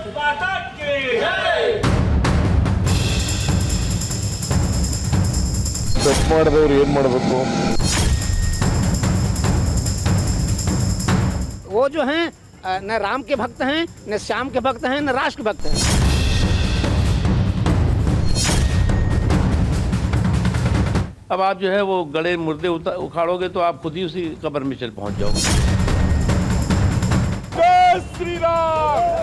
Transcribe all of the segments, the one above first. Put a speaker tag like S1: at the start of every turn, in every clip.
S1: माता की जय।
S2: ತಪ್ಪು ಮಾಡಿದವ್ರು ಏನು ಮಾಡಬೇಕು?
S3: वो जो हैं न राम के भक्त हैं, न श्याम के भक्त हैं, न राष्ट्र के भक्त हैं।
S4: अब आप जो है वो गले मुर्दे उखाड़ोगे तो आप खुद ही उसी कब्र में चल पहुंच जाओगे।
S2: जय श्री राम।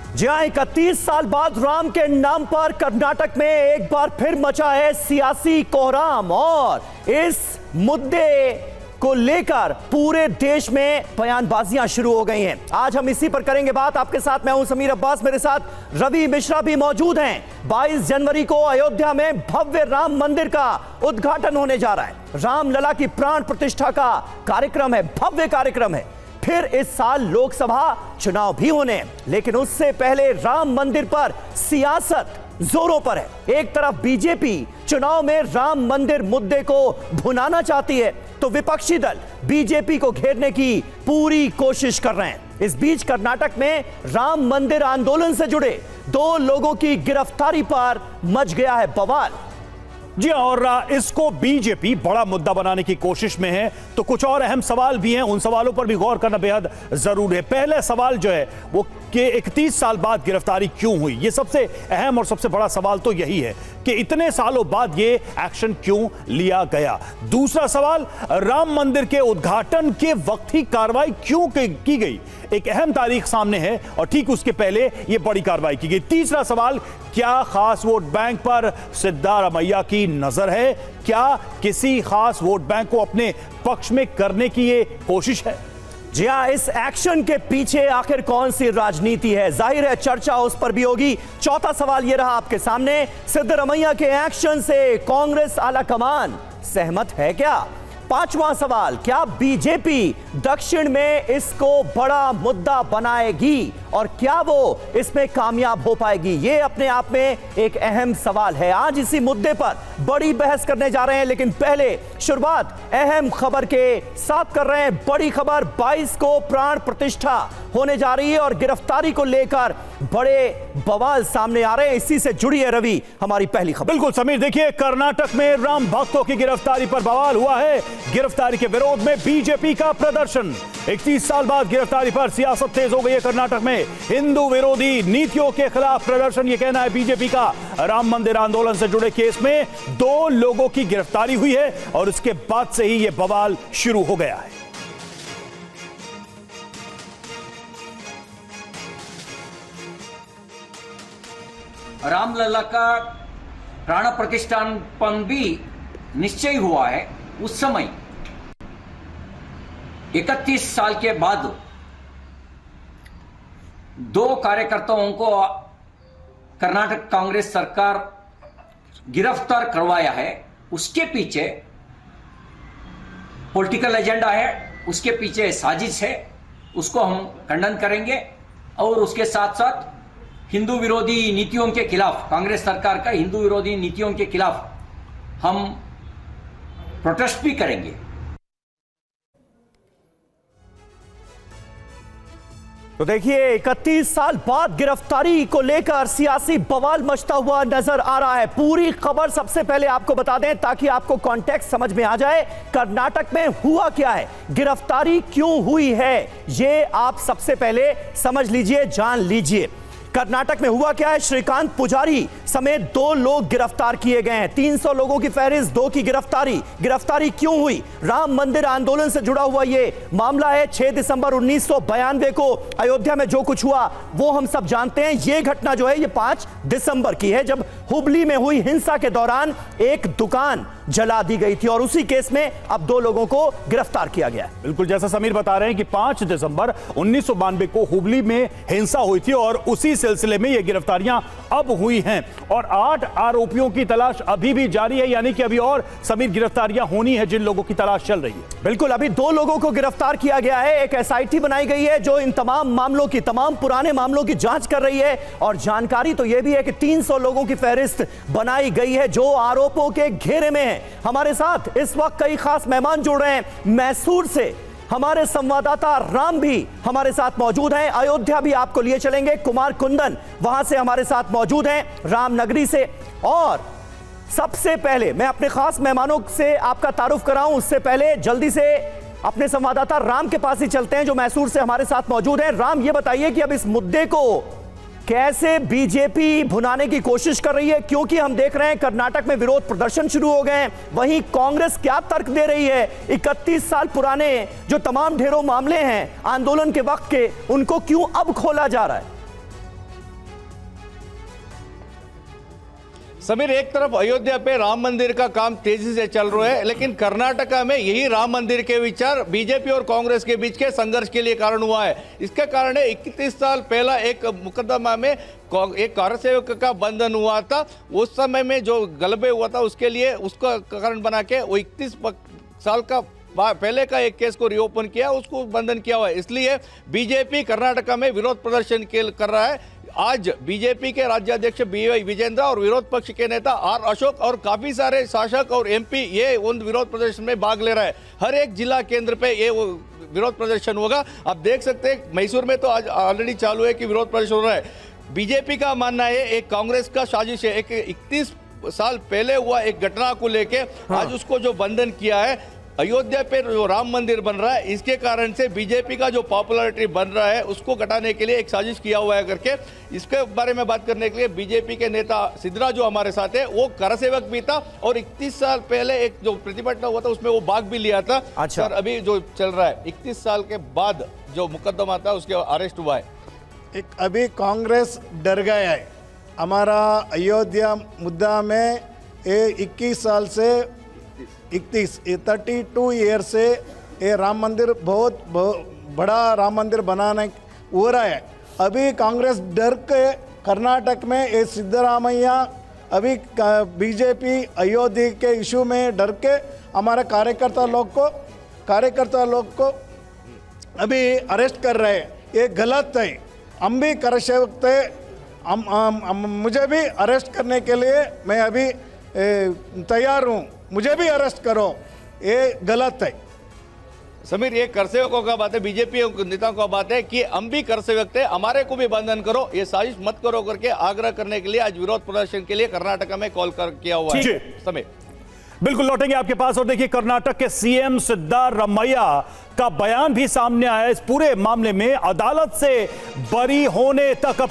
S5: जी हाँ, 31 साल बाद राम के नाम पर कर्नाटक में एक बार फिर मचा है सियासी कोहराम और इस मुद्दे को लेकर पूरे देश में बयानबाजियां शुरू हो गई हैं। आज हम इसी पर करेंगे बात। आपके साथ मैं हूं समीर अब्बास, मेरे साथ रवि मिश्रा भी मौजूद हैं। 22 जनवरी को अयोध्या में भव्य राम मंदिर का उद्घाटन होने जा रहा है। रामलला की प्राण प्रतिष्ठा का कार्यक्रम है, भव्य कार्यक्रम है। फिर इस साल लोकसभा चुनाव भी होने हैं, लेकिन उससे पहले राम मंदिर पर सियासत जोरों पर है। एक तरफ बीजेपी चुनाव में राम मंदिर मुद्दे को भुनाना चाहती है, तो विपक्षी दल बीजेपी को घेरने की पूरी कोशिश कर रहे हैं। इस बीच कर्नाटक में राम मंदिर आंदोलन से जुड़े 2 लोगों की गिरफ्तारी पर मच गया है बवाल।
S6: जी और इसको बीजेपी बड़ा मुद्दा बनाने की कोशिश में है, तो कुछ और अहम सवाल भी हैं, उन सवालों पर भी गौर करना बेहद जरूरी है। पहले सवाल जो है वो कि 31 साल बाद गिरफ्तारी क्यों हुई, ये सबसे अहम और सबसे बड़ा सवाल तो यही है कि इतने सालों बाद ये एक्शन क्यों लिया गया। दूसरा सवाल, राम मंदिर के उद्घाटन के वक्त ही कार्रवाई क्यों की गई, एक अहम तारीख सामने है और ठीक उसके पहले ये बड़ी कार्रवाई की गई। तीसरा सवाल, क्या खास वोट बैंक पर सिद्धारमैया की नजर है, क्या किसी खास वोट बैंक को अपने पक्ष में करने की ये कोशिश है?
S5: जी हाँ, इस एक्शन के पीछे आखिर कौन सी राजनीति है, जाहिर है चर्चा उस पर भी होगी। चौथा सवाल यह रहा आपके सामने, सिद्धारमैया के एक्शन से कांग्रेस आलाकमान सहमत है क्या? पांचवा सवाल, क्या बीजेपी दक्षिण में इसको बड़ा मुद्दा बनाएगी और क्या वो इसमें कामयाब हो पाएगी? ये अपने आप में एक अहम सवाल है। आज इसी मुद्दे पर बड़ी बहस करने जा रहे हैं, लेकिन पहले शुरुआत अहम खबर के साथ कर रहे हैं। बड़ी खबर, 22 को प्राण प्रतिष्ठा होने जा रही है और गिरफ्तारी को लेकर बड़े बवाल सामने आ रहे हैं। इसी से जुड़ी है रवि हमारी पहली खबर।
S6: बिल्कुल समीर, देखिए कर्नाटक में राम भक्तों की गिरफ्तारी पर बवाल हुआ है। गिरफ्तारी के विरोध में बीजेपी का प्रदर्शन। 31 साल बाद गिरफ्तारी पर सियासत तेज हो गई है कर्नाटक में। हिंदू विरोधी नीतियों के खिलाफ प्रदर्शन, यह कहना है बीजेपी का। राम मंदिर आंदोलन से जुड़े केस में 2 लोगों की गिरफ्तारी हुई है और उसके बाद से ही यह बवाल शुरू हो गया है।
S7: रामलला का प्राण प्रतिष्ठापन भी निश्चय हुआ है। उस समय 31 साल के बाद 2 कार्यकर्ताओं को कर्नाटक कांग्रेस सरकार गिरफ्तार करवाया है। उसके पीछे पॉलिटिकल एजेंडा है, उसके पीछे साजिश है, उसको हम खंडन करेंगे और उसके साथ साथ हिंदू विरोधी नीतियों के खिलाफ, कांग्रेस सरकार का हिंदू विरोधी नीतियों के खिलाफ हम प्रोटेस्ट भी करेंगे।
S5: तो देखिए, 31 साल बाद गिरफ्तारी को लेकर सियासी बवाल मचता हुआ नजर आ रहा है। पूरी खबर सबसे पहले आपको बता दें ताकि आपको कॉन्टेक्स्ट समझ में आ जाए। कर्नाटक में हुआ क्या है, गिरफ्तारी क्यों हुई है, ये आप सबसे पहले समझ लीजिए, जान लीजिए। कर्नाटक में हुआ क्या है, श्रीकांत पुजारी समेत 2 लोग गिरफ्तार किए गए हैं। 300 लोगों की फहरिस्त, 2 की गिरफ्तारी क्यों हुई? राम मंदिर आंदोलन से जुड़ा हुआ यह मामला है। 6 दिसंबर 1992 को अयोध्या में जो कुछ हुआ वो हम सब जानते हैं। यह घटना जो है ये 5 दिसंबर की है, जब हुबली में हुई हिंसा के दौरान एक दुकान जला दी गई थी और उसी केस में अब 2 लोगों को गिरफ्तार किया गया।
S6: बिल्कुल जैसा समीर बता रहे हैं कि 5 दिसंबर 1992 को हुबली में हिंसा हुई थी और उसी सिलसिले में ये गिरफ्तारियां अब हुई हैं और 8 आरोपियों की तलाश अभी भी जारी है, यानी कि अभी और समीर गिरफ्तारियां होनी है जिन लोगों की तलाश चल रही है।
S5: बिल्कुल, अभी 2 लोगों को गिरफ्तार किया गया है। एक एसआईटी बनाई गई है जो इन तमाम मामलों की, तमाम पुराने मामलों की जांच कर रही है और जानकारी तो यह भी है कि 300 लोगों की फहरिस्त बनाई गई है जो आरोपों के घेरे में है। हैं। हमारे साथ इस वक्त कई खास मेहमान जुड़ रहे हैं। मैसूर से हमारे संवाददाता राम भी हमारे साथ मौजूद हैं। अयोध्या भी आपको लिए चलेंगे। कुमार कुंदन वहां से हमारे साथ मौजूद हैं, रामनगरी से। और सबसे पहले मैं अपने खास मेहमानों से आपका तारुफ कराऊं, उससे पहले जल्दी से अपने संवाददाता राम के पास ही चलते हैं जो मैसूर से हमारे साथ मौजूद हैं। राम, ये बताइए कि अब इस मुद्दे को कैसे बीजेपी भुनाने की कोशिश कर रही है, क्योंकि हम देख रहे हैं कर्नाटक में विरोध प्रदर्शन शुरू हो गए हैं। वहीं कांग्रेस क्या तर्क दे रही है? 31 साल पुराने जो तमाम ढेरों मामले हैं आंदोलन के वक्त के, उनको क्यों अब खोला जा रहा है?
S8: समीर, एक तरफ अयोध्या पे राम मंदिर का काम तेजी से चल रहा है, लेकिन कर्नाटका में यही राम मंदिर के विचार बीजेपी और कांग्रेस के बीच के संघर्ष के लिए कारण हुआ है। इसके कारण 31 साल पहला एक मुकदमा में एक कारसेवक का बंधन हुआ था। उस समय में जो गलबे हुआ था उसके लिए उसका कारण बना के वो 31 साल का पहले का एक केस को रिओपन किया, उसको बंधन किया हुआ है। इसलिए बीजेपी कर्नाटका में विरोध प्रदर्शन कर रहा है। आज बीजेपी के राज्याध्यक्ष BY विजेंद्र और विरोध पक्ष के नेता R अशोक और काफी सारे शासक और MP ये उन विरोध प्रदर्शन में भाग ले रहा है। हर एक जिला केंद्र पे ये विरोध प्रदर्शन होगा। आप देख सकते हैं मैसूर में तो आज ऑलरेडी चालू है कि विरोध प्रदर्शन हो रहा है। बीजेपी का मानना है एक कांग्रेस का साजिश है। एक 31 साल पहले हुआ एक घटना को लेके आज उसको जो बंधन किया है, अयोध्या पे जो राम मंदिर बन रहा है, इसके कारण से बीजेपी का जो पॉपुलैरिटी बन रहा है उसको घटाने के लिए एक साजिश किया हुआ है करके, इसके बारे में बात करने के लिए बीजेपी के नेता सिद्धरा जो हमारे साथ है, वो कारसेवक भी था और 31 साल पहले एक जो प्रतिभटना हुआ था उसमें वो भाग भी लिया था।
S5: अच्छा।
S8: सर, अभी जो चल रहा है 31 साल के बाद जो मुकदमा था उसके अरेस्ट हुआ है।
S9: अभी कांग्रेस डर गया है। हमारा अयोध्या मुद्दा में 21 साल से 32 ईयर से ये राम मंदिर बहुत बड़ा राम मंदिर बनाने हो रहा है। अभी कांग्रेस डर के कर्नाटक में ये सिद्धरामैया अभी बीजेपी अयोध्या के इशू में डर के हमारे कार्यकर्ता लोग को अभी अरेस्ट कर रहे हैं। ये गलत है। हम भी कर सकते, मुझे भी अरेस्ट करने के लिए मैं अभी तैयार हूँ। मुझे भी अरेस्ट करो, ये गलत है।
S8: समीर, ये करसेवकों का बात है, बीजेपी नेताओं का बात है कि हम भी करसेवक थे, हमारे को भी बंधन करो, ये साजिश मत करो करके आग्रह करने के लिए आज विरोध प्रदर्शन के लिए कर्नाटका में कॉल किया हुआ है। समीर,
S6: बिल्कुल लौटेंगे आपके पास। और देखिए, कर्नाटक के CM सिद्धारमैया का बयान भी सामने आया। इस पूरे मामले में अदालत से बरी होने तक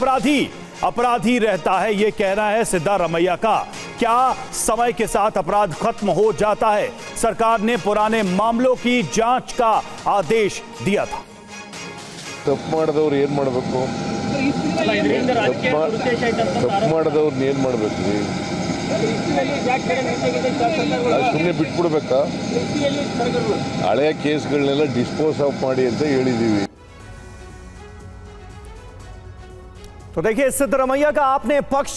S6: अपराधी रहता है, यह कहना है सिद्धारमैया का। क्या समय के साथ अपराध खत्म हो जाता है? सरकार ने पुराने मामलों की जांच का आदेश दिया था।
S2: ತಪ್ಪು ಮಾಡಿದವ್ರು ಏನು ಮಾಡಬೇಕು? ತಪ್ಪು ಮಾಡಿದವ್ರನ್ನ ಏನು ಮಾಡಬೇಕು? ಸುಮ್ಮನೆ ಬಿಟ್ಬಿಡ್ಬೇಕಾ? ಹಳೆಯ ಕೇಸ್ಗಳನ್ನೆಲ್ಲ ಡಿಸ್ಪೋಸ್ ಆಫ್ ಮಾಡಿ ಅಂತ ಹೇಳಿದ್ದೀವಿ।
S5: तो देखिए, सिद्धरामैया का आपने पक्ष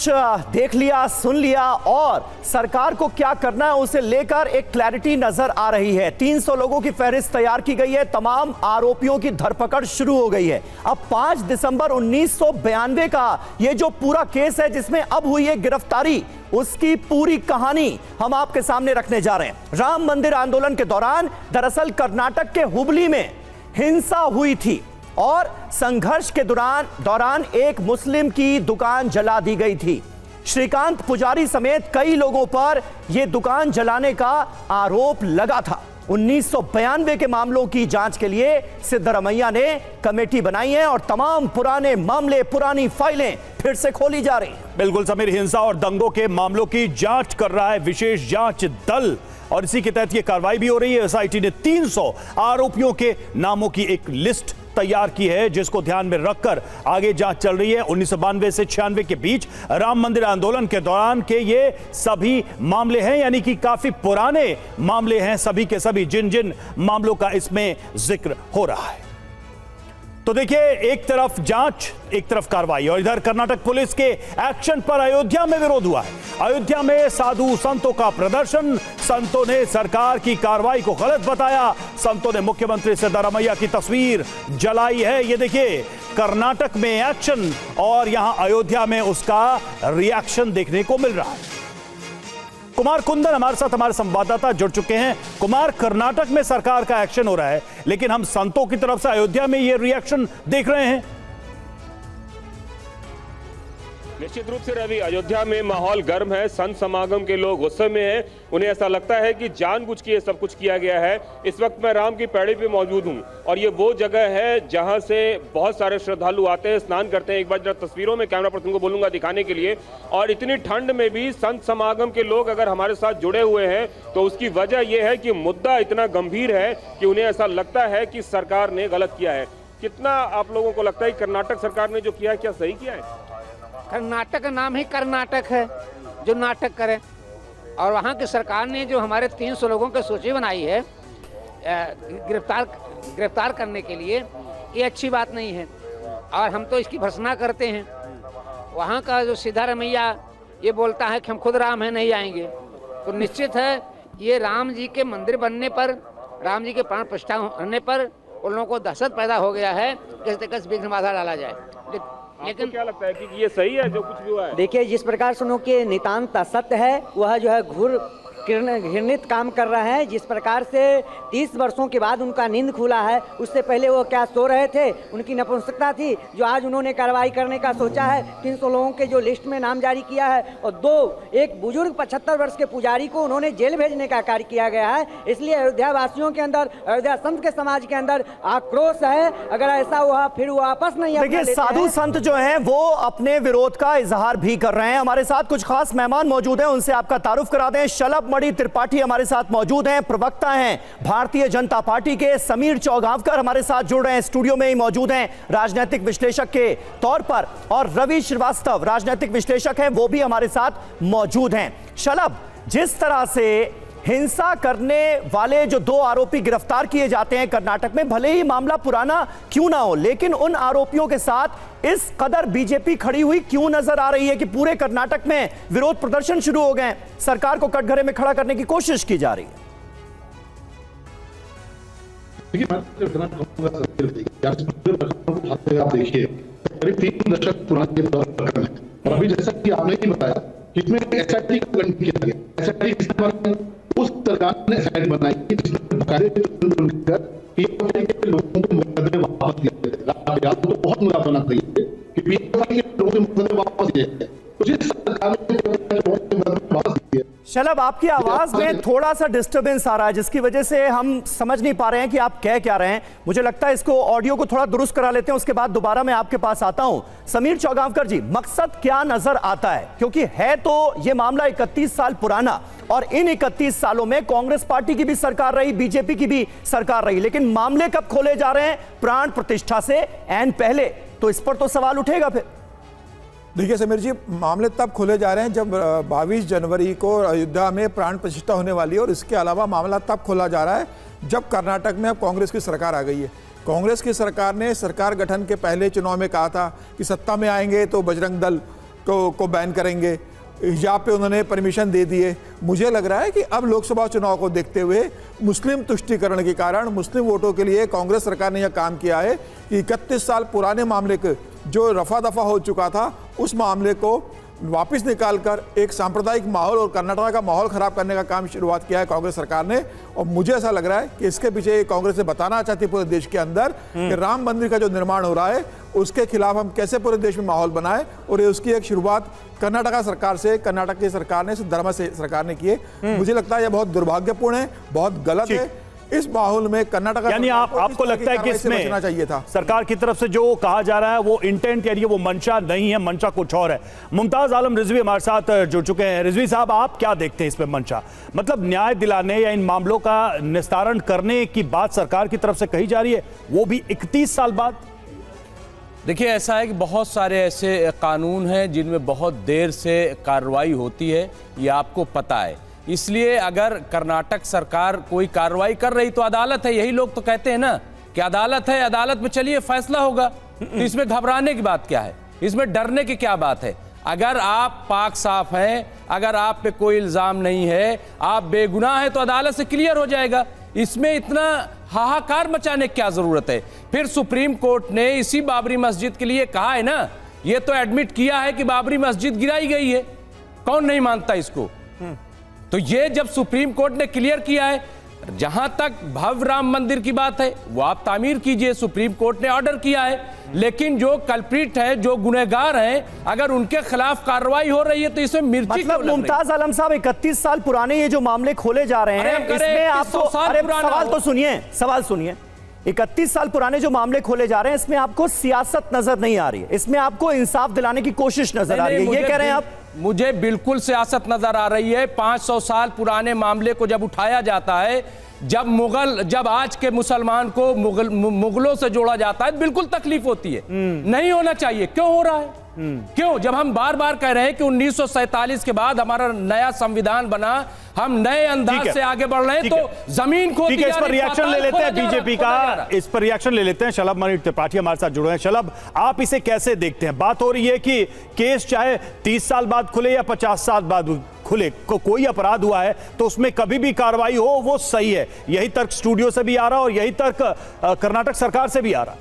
S5: देख लिया, सुन लिया, और सरकार को क्या करना है उसे लेकर एक क्लैरिटी नजर आ रही है। 300 लोगों की फहरिस्त तैयार की गई है, तमाम आरोपियों की धरपकड़ शुरू हो गई है। अब 5 दिसंबर 1992 का ये जो पूरा केस है जिसमें अब हुई है गिरफ्तारी, उसकी पूरी कहानी हम आपके सामने रखने जा रहे हैं। राम मंदिर आंदोलन के दौरान दरअसल कर्नाटक के हुबली में हिंसा हुई थी और संघर्ष के दौरान एक मुस्लिम की दुकान जला दी गई थी। श्रीकांत पुजारी समेत कई लोगों पर यह दुकान जलाने का आरोप लगा था। 1992 के मामलों की जांच के लिए सिद्धरामैया ने कमेटी बनाई है और तमाम पुराने मामले, पुरानी फाइलें फिर से खोली जा रही हैं।
S6: बिल्कुल समीर, हिंसा और दंगों के मामलों की जांच कर रहा है विशेष जांच दल, और इसी के तहत यह कार्रवाई भी हो रही है। SIT ने 300 आरोपियों के नामों की एक लिस्ट तैयार की है, जिसको ध्यान में रखकर आगे जांच चल रही है। 1992 से 96 के बीच राम मंदिर आंदोलन के दौरान के ये सभी मामले हैं, यानी कि काफी पुराने मामले हैं सभी के सभी, जिन जिन मामलों का इसमें जिक्र हो रहा है। तो देखिए, एक तरफ जांच, एक तरफ कार्रवाई, और इधर कर्नाटक पुलिस के एक्शन पर अयोध्या में विरोध हुआ है। अयोध्या में साधु संतों का प्रदर्शन, संतों ने सरकार की कार्रवाई को गलत बताया, संतों ने मुख्यमंत्री सिद्धरामैया की तस्वीर जलाई है। ये देखिए, कर्नाटक में एक्शन और यहां अयोध्या में उसका रिएक्शन देखने को मिल रहा है। कुमार कुंदन हमारे साथ, हमारे संवाददाता जुड़ चुके हैं। कुमार, कर्नाटक में सरकार का एक्शन हो रहा है, लेकिन हम संतों की तरफ से अयोध्या में ये रिएक्शन देख रहे हैं।
S1: निश्चित रूप से रवि, अयोध्या में माहौल गर्म है। संत समागम के लोग गुस्से में हैं। उन्हें ऐसा लगता है कि जानबूझ के ये सब कुछ किया गया है। इस वक्त मैं राम की पैड़ी पे मौजूद हूँ और ये वो जगह है जहाँ से बहुत सारे श्रद्धालु आते हैं, स्नान करते हैं। एक बार जरा तस्वीरों में कैमरा पर्सन को बोलूंगा दिखाने के लिए। और इतनी ठंड में भी संत समागम के लोग अगर हमारे साथ जुड़े हुए हैं तो उसकी वजह यह है कि मुद्दा इतना गंभीर है कि उन्हें ऐसा लगता है कि सरकार ने गलत किया है। कितना आप लोगों को लगता है कि कर्नाटक सरकार ने जो किया है क्या सही किया है?
S3: कर्नाटक का नाम ही कर्नाटक है जो नाटक करे, और वहाँ की सरकार ने जो हमारे 300 लोगों की सूची बनाई है गिरफ्तार करने के लिए, ये अच्छी बात नहीं है और हम तो इसकी भर्त्सना करते हैं। वहाँ का जो सिद्धारमैया ये बोलता है कि हम खुद राम हैं, नहीं आएंगे, तो निश्चित है ये राम जी के मंदिर बनने पर, राम जी के प्राण प्रतिष्ठा होने पर उन लोगों को दहशत पैदा हो गया है कि किस विघ्न बाधा डाला जाए।
S1: लेकिन क्या लगता है कि ये सही है जो कुछ भी हुआ है?
S10: देखिए, जिस प्रकार से उनके नितांत असत्य है, वह जो है घृणित काम कर रहे हैं। जिस प्रकार से 30 वर्षों के बाद उनका नींद खुला है, उससे पहले वो क्या सो रहे थे, उनकी नपुंसकता थी जो आज उन्होंने कार्रवाई करने का सोचा है। 300 लोगों के जो लिस्ट में नाम जारी किया है और एक बुजुर्ग 75 वर्ष के पुजारी को उन्होंने जेल भेजने का कार्य किया गया है। इसलिए अयोध्या वासियों के अंदर, अयोध्या संत के समाज के अंदर आक्रोश है। अगर ऐसा हुआ फिर वो वापस नहीं।
S5: देखिए, साधु संत जो हैं वो अपने विरोध का इजहार भी कर रहे हैं। हमारे साथ कुछ खास मेहमान मौजूद हैं, उनसे आपका तारुफ करा दें। शलभ मणि त्रिपाठी हमारे साथ मौजूद हैं, प्रवक्ता हैं भारतीय जनता पार्टी के। समीर चौगावकर हमारे साथ जुड़ रहे हैं, स्टूडियो में ही मौजूद हैं राजनीतिक विश्लेषक के तौर पर। और रवि श्रीवास्तव राजनीतिक विश्लेषक हैं, वो भी हमारे साथ मौजूद हैं। शलभ, जिस तरह से हिंसा करने वाले जो 2 आरोपी गिरफ्तार किए जाते हैं कर्नाटक में, भले ही मामला पुराना क्यों ना हो, लेकिन उन आरोपियों के साथ इस कदर बीजेपी खड़ी हुई क्यों नजर आ रही है कि पूरे कर्नाटक में विरोध प्रदर्शन शुरू हो गए, सरकार को कटघरे में खड़ा करने की कोशिश की जा रही है?
S11: आप देखिए, करीब 3 दशक पुराने प्रकरण है और अभी जैसा कि आपने ही बताया, इसमें एसआईटी का गठन किया गया। एसआईटी किसने बनाई? उस सरकार ने एसआईटी बनाई जिसमें लोगों को मुकदमे वापस दिए थे। तो बहुत मुद्दा बना रही है कि पीएफआई के लोगों के मुकदमे वापस दिए थे। उसी सरकार ने वापस दिए।
S5: शलभ, आपकी आवाज में थोड़ा सा डिस्टरबेंस आ रहा है जिसकी वजह से हम समझ नहीं पा रहे हैं कि आप कह क्या रहे हैं। मुझे लगता है इसको ऑडियो को थोड़ा दुरुस्त करा लेते हैं, उसके बाद दोबारा मैं आपके पास आता हूं। समीर चौगावकर जी, मकसद क्या नजर आता है? क्योंकि है तो ये मामला 31 साल पुराना और इन 31 सालों में कांग्रेस पार्टी की भी सरकार रही, बीजेपी की भी सरकार रही, लेकिन मामले कब खोले जा रहे हैं? प्राण प्रतिष्ठा से ऐन पहले। तो इस पर तो सवाल उठेगा फिर।
S12: देखिए समीर जी, मामले तब खोले जा रहे हैं जब 22 जनवरी को अयोध्या में प्राण प्रतिष्ठा होने वाली है, और इसके अलावा मामला तब खोला जा रहा है जब कर्नाटक में अब कांग्रेस की सरकार आ गई है। कांग्रेस की सरकार ने सरकार गठन के पहले चुनाव में कहा था कि सत्ता में आएंगे तो बजरंग दल को बैन करेंगे, हिजाब पे उन्होंने परमिशन दे दिए। मुझे लग रहा है कि अब लोकसभा चुनाव को देखते हुए मुस्लिम तुष्टीकरण के कारण, मुस्लिम वोटों के लिए कांग्रेस सरकार ने यह काम किया है कि 31 साल पुराने मामले के जो रफा दफा हो चुका था, उस मामले को वापस निकालकर एक सांप्रदायिक माहौल और कर्नाटक का माहौल खराब करने का काम शुरुआत किया है कांग्रेस सरकार ने। और मुझे ऐसा लग रहा है कि इसके पीछे कांग्रेस ने बताना चाहती है पूरे देश के अंदर कि राम मंदिर का जो निर्माण हो रहा है उसके खिलाफ हम कैसे पूरे देश में माहौल बनाए, और उसकी एक शुरुआत कर्नाटक सरकार से, कर्नाटक की सरकार ने, सिद्धरामैया से सरकार ने की है। मुझे लगता है यह बहुत दुर्भाग्यपूर्ण है, बहुत गलत है। इस माहौल में कर्नाटक,
S6: यानी आपको लगता है कि इसमें बचना चाहिए था? सरकार की तरफ से जो कहा जा रहा है वो इंटेंट यानी वो मंशा नहीं है, मंशा कुछ और है। मुमताज आलम रिजवी हमारे साथ जुड़ चुके हैं। रिजवी साहब, आप क्या देखते हैं इसमें मंशा? मतलब न्याय दिलाने या इन मामलों का निस्तारण करने की बात सरकार की तरफ से कही जा रही है, वो भी 31 साल बाद।
S13: देखिए, ऐसा है कि बहुत सारे ऐसे कानून हैं जिनमें बहुत देर से कार्रवाई होती है, ये आपको पता है। इसलिए अगर कर्नाटक सरकार कोई कार्रवाई कर रही तो अदालत है, यही लोग तो कहते हैं ना कि अदालत है, अदालत में चलिए फैसला होगा। तो इसमें घबराने की बात क्या है? इसमें डरने की क्या बात है? अगर आप पाक साफ हैं, अगर आप पे कोई इल्जाम नहीं है, आप बेगुनाह हैं, तो अदालत से क्लियर हो जाएगा। इसमें इतना हाहाकार मचाने की क्या जरूरत है? फिर सुप्रीम कोर्ट ने इसी बाबरी मस्जिद के लिए कहा है ना, ये तो एडमिट किया है कि बाबरी मस्जिद गिराई गई है। कौन नहीं मानता इसको? तो ये जब सुप्रीम कोर्ट ने क्लियर किया है, जहां तक भव्य राम मंदिर की बात है वो आप तामीर कीजिए, सुप्रीम कोर्ट ने ऑर्डर किया है, लेकिन जो कल्प्रिट है, जो गुनहगार हैं, अगर उनके खिलाफ कार्रवाई हो रही है तो इसमें मिर्ची
S5: मतलब मुमताज आलम साहब 31 साल पुराने ये जो मामले खोले जा रहे हैं, इसमें आपको सवाल सुनिए 31 साल पुराने जो मामले खोले जा रहे हैं इसमें आपको सियासत नजर नहीं आ रही है, इसमें आपको इंसाफ दिलाने की कोशिश नजर आ रही है, ये कह रहे हैं आप?
S13: मुझे बिल्कुल सियासत नजर आ रही है। 500 साल पुराने मामले को जब उठाया जाता है, जब आज के मुसलमान को मुगलों से जोड़ा जाता है, बिल्कुल तकलीफ होती है। नहीं होना चाहिए, क्यों हो रहा है? क्यों? जब हम बार बार कह रहे हैं कि 1947 के बाद हमारा नया संविधान बना, हम नए अंदाज से आगे बढ़ रहे हैं, तो जमीन को
S6: इस पर रिएक्शन ले लेते हैं बीजेपी का, इस पर रिएक्शन ले लेते हैं। शलभ मणि त्रिपाठी हमारे साथ जुड़े हैं। शलभ, आप इसे कैसे देखते हैं? बात हो रही है कि केस चाहे 30 साल बाद खुले या 50 साल बाद खुले, कोई अपराध हुआ है तो उसमें कभी भी कार्रवाई हो वो सही है। यही तर्क स्टूडियो से भी आ रहा और यही तर्क कर्नाटक सरकार से भी आ रहा।